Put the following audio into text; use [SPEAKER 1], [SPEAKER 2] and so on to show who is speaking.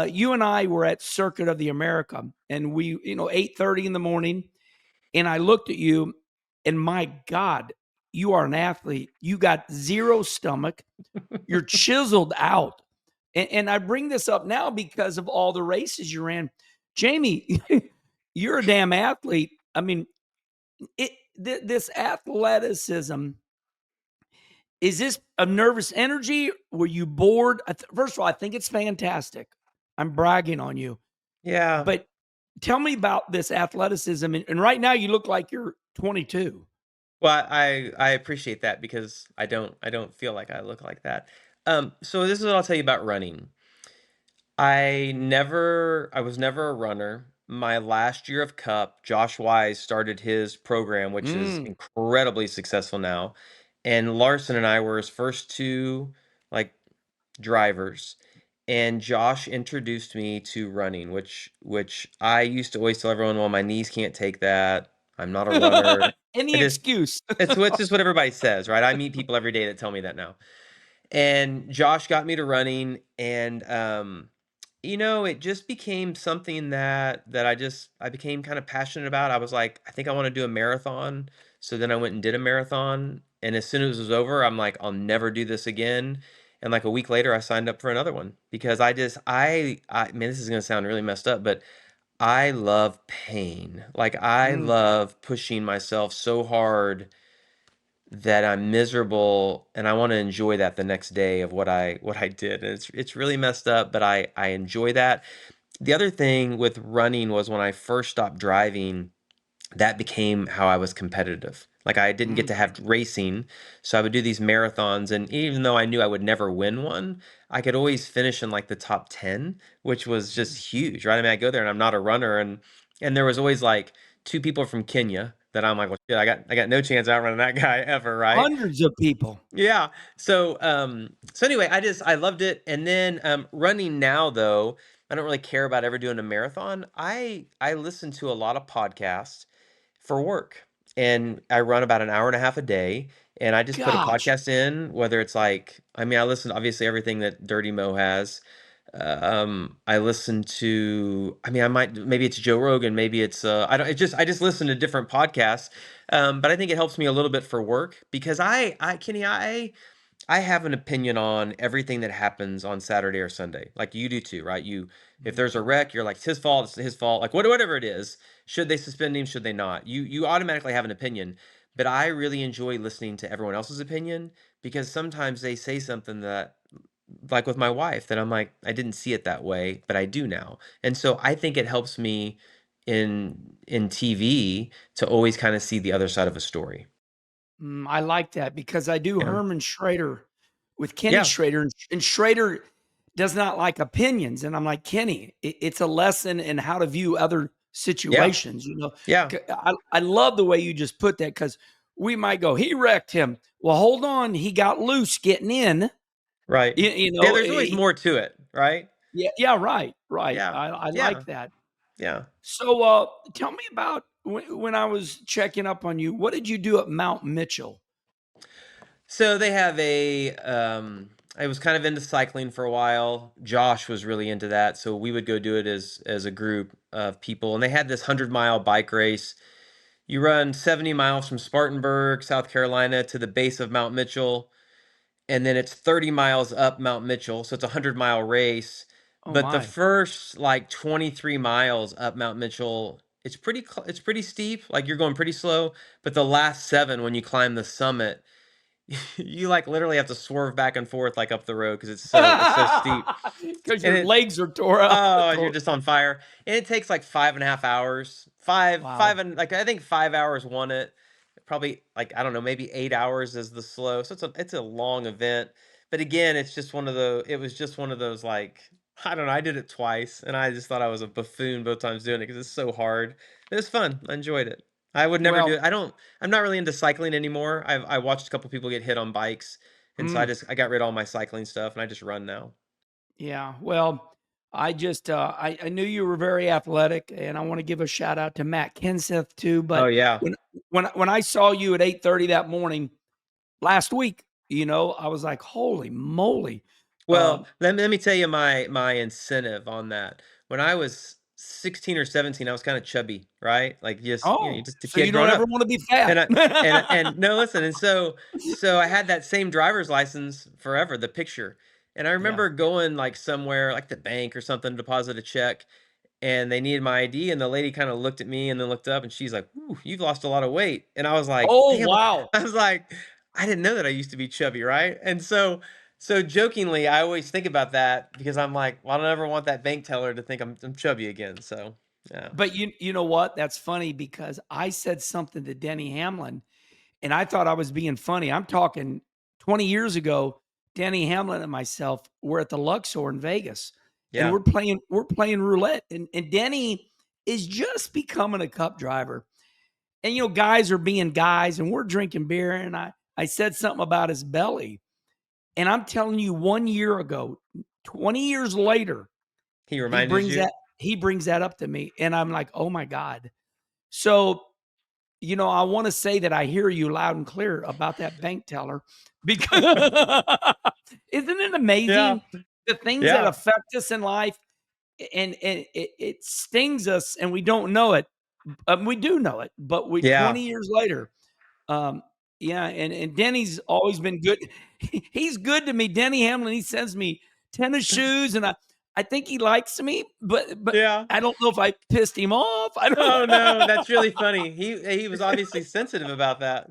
[SPEAKER 1] you and I were at Circuit of the America, and we, 8:30 in the morning, and I looked at you, and my God, you are an athlete. You got zero stomach. You're chiseled out. And I bring this up now because of all the races you ran. Jamie, you're a damn athlete. I mean, this athleticism, is this a nervous energy? Were you bored? First of all, I think it's fantastic. I'm bragging on you.
[SPEAKER 2] Yeah.
[SPEAKER 1] But tell me about this athleticism. And right now you look like you're 22.
[SPEAKER 2] Well, I appreciate that because I don't feel like I look like that. So this is what I'll tell you about running. I was never a runner. My last year of Cup, Josh Wise started his program, which is
[SPEAKER 1] Mm.
[SPEAKER 2] incredibly successful now. And Larson and I were his first two like drivers. And Josh introduced me to running, which I used to always tell everyone, well, my knees can't take that. I'm not a runner.
[SPEAKER 1] Any
[SPEAKER 2] I just
[SPEAKER 1] excuse.
[SPEAKER 2] it's just what everybody says, right? I meet people every day that tell me that now. And Josh got me to running, and it just became something that I became kind of passionate about. I was like, I think I want to do a marathon. So then I went and did a marathon, and as soon as it was over, I'm like, I'll never do this again. And like a week later, I signed up for another one because I man, this is gonna sound really messed up, but I love pain. Like I
[SPEAKER 1] Mm.
[SPEAKER 2] love pushing myself so hard that I'm miserable and I want to enjoy that the next day of what I did. And it's really messed up, but I enjoy that. The other thing with running was when I first stopped driving, that became how I was competitive. Like I didn't get
[SPEAKER 1] Mm.
[SPEAKER 2] to have racing, so I would do these marathons, and even though I knew I would never win one, I could always finish in like the top 10, which was just huge, right? I mean, I go there and I'm not a runner, and there was always like two people from Kenya that I'm like, well, shit, I got no chance outrunning that guy ever, right?
[SPEAKER 1] Hundreds of people.
[SPEAKER 2] Yeah. So anyway, I loved it. And then running now though, I don't really care about ever doing a marathon. I listen to a lot of podcasts for work. And I run about an hour and a half a day. And I just put a
[SPEAKER 1] Gosh.
[SPEAKER 2] podcast in, whether it's like, I mean, I listen to obviously everything that Dirty Mo has. I listen to, I mean, maybe it's Joe Rogan, maybe it's, I just listen to different podcasts. But I think it helps me a little bit for work because Kenny, I have an opinion on everything that happens on Saturday or Sunday, like you do too, right? If there's a wreck, you're like, it's his fault, it's his fault, like whatever it is. Should they suspend him? Should they not? You automatically have an opinion, but I really enjoy listening to everyone else's opinion because sometimes they say something that, like with my wife, that I'm like, I didn't see it that way, but I do now, and so I think it helps me in TV to always kind of see the other side of a story.
[SPEAKER 1] I like that because I do
[SPEAKER 2] Yeah,
[SPEAKER 1] Herman Schrader with Kenny
[SPEAKER 2] yeah,
[SPEAKER 1] Schrader, and Schrader does not like opinions. And I'm like, Kenny, it's a lesson in how to view other
[SPEAKER 2] yeah,
[SPEAKER 1] situations.
[SPEAKER 2] yeah.
[SPEAKER 1] I love the way you just put that because we might go, he wrecked him. Well, hold on, he got loose getting in.
[SPEAKER 2] Right.
[SPEAKER 1] You, you
[SPEAKER 2] Yeah,
[SPEAKER 1] know,
[SPEAKER 2] there's always more to it, right?
[SPEAKER 1] yeah, yeah, right, right.
[SPEAKER 2] Yeah.
[SPEAKER 1] I
[SPEAKER 2] Yeah.
[SPEAKER 1] like that.
[SPEAKER 2] Yeah.
[SPEAKER 1] So, tell me about when I was checking up on you. What did you do at Mount Mitchell?
[SPEAKER 2] So they have I was kind of into cycling for a while. Josh was really into that, so we would go do it as a group of people. And they had this 100-mile bike race. You run 70 miles from Spartanburg, South Carolina to the base of Mount Mitchell, and then it's 30 miles up Mount Mitchell, so it's a 100-mile race.
[SPEAKER 1] Oh
[SPEAKER 2] But the
[SPEAKER 1] my.
[SPEAKER 2] first like 23 miles up Mount Mitchell, it's pretty steep, like you're going pretty slow, but the last 7 when you climb the summit, you like literally have to swerve back and forth like up the road because it's so steep.
[SPEAKER 1] Because
[SPEAKER 2] And
[SPEAKER 1] your
[SPEAKER 2] it
[SPEAKER 1] legs are tore up.
[SPEAKER 2] oh, you're just on fire. And it takes like 5.5 hours.
[SPEAKER 1] Wow.
[SPEAKER 2] And like I think 5 hours won it. Probably like I don't know, maybe 8 hours is the slow. So it's a long event. But again, it was just one of those like I don't know. I did it twice and I just thought I was a buffoon both times doing it because it's so hard. It was fun. I enjoyed it. I would never do
[SPEAKER 1] Well,
[SPEAKER 2] it. I'm not really into cycling anymore. I watched a couple people get hit on bikes, and so
[SPEAKER 1] mm,
[SPEAKER 2] I got rid of all my cycling stuff and I just run now.
[SPEAKER 1] yeah. Well, I knew you were very athletic, and I want to give a shout out to Matt Kenseth too.
[SPEAKER 2] Oh
[SPEAKER 1] But
[SPEAKER 2] yeah.
[SPEAKER 1] when I saw you at 8:30 that morning last week, I was like, holy moly.
[SPEAKER 2] Well, let me tell you my incentive on that. When I was 16 or 17, I was kinda chubby, right? Like, just, you know, you're
[SPEAKER 1] Oh,
[SPEAKER 2] just a
[SPEAKER 1] so
[SPEAKER 2] kid
[SPEAKER 1] you don't
[SPEAKER 2] growing
[SPEAKER 1] ever
[SPEAKER 2] up.
[SPEAKER 1] wanna be
[SPEAKER 2] And
[SPEAKER 1] fat.
[SPEAKER 2] I and no, listen, and so I had that same driver's license forever, the picture. And I
[SPEAKER 1] Yeah.
[SPEAKER 2] remember going, like, somewhere, like the bank or something, to deposit a check, and they needed my ID, and the lady kinda looked at me and then looked up, and she's like, "Ooh, you've lost a lot of weight." And I was like,
[SPEAKER 1] Oh,
[SPEAKER 2] "Damn,"
[SPEAKER 1] wow.
[SPEAKER 2] I was like, "I didn't know that I used to be chubby," right? And so jokingly, I always think about that because I'm like, "Well, I don't ever want that bank teller to think I'm chubby again." So, yeah.
[SPEAKER 1] But you know what? That's funny because I said something to Denny Hamlin, and I thought I was being funny. I'm talking 20 years ago. Denny Hamlin and myself were at the Luxor in Vegas, and
[SPEAKER 2] Yeah.
[SPEAKER 1] we're playing roulette, and Denny is just becoming a cup driver. And guys are being guys, and we're drinking beer, and I said something about his belly, and I'm telling you, 1 year ago, 20 years later,
[SPEAKER 2] He
[SPEAKER 1] he
[SPEAKER 2] reminded
[SPEAKER 1] brings
[SPEAKER 2] you?
[SPEAKER 1] that he brings that up to me, and I'm like, oh my god. So I want to say that I hear you loud and clear about that bank teller because isn't it
[SPEAKER 2] Yeah.
[SPEAKER 1] amazing the things that
[SPEAKER 2] Yeah.
[SPEAKER 1] affect us in life and it stings us and we don't know it. We do know it, but we
[SPEAKER 2] Yeah.
[SPEAKER 1] 20 years later, um, yeah, and Denny's always been good. He's good to me. Denny Hamlin, he sends me tennis shoes, and I think he likes me, but
[SPEAKER 2] Yeah.
[SPEAKER 1] I don't know if I pissed him off. I don't
[SPEAKER 2] Oh, no, that's really funny. He was obviously sensitive about that.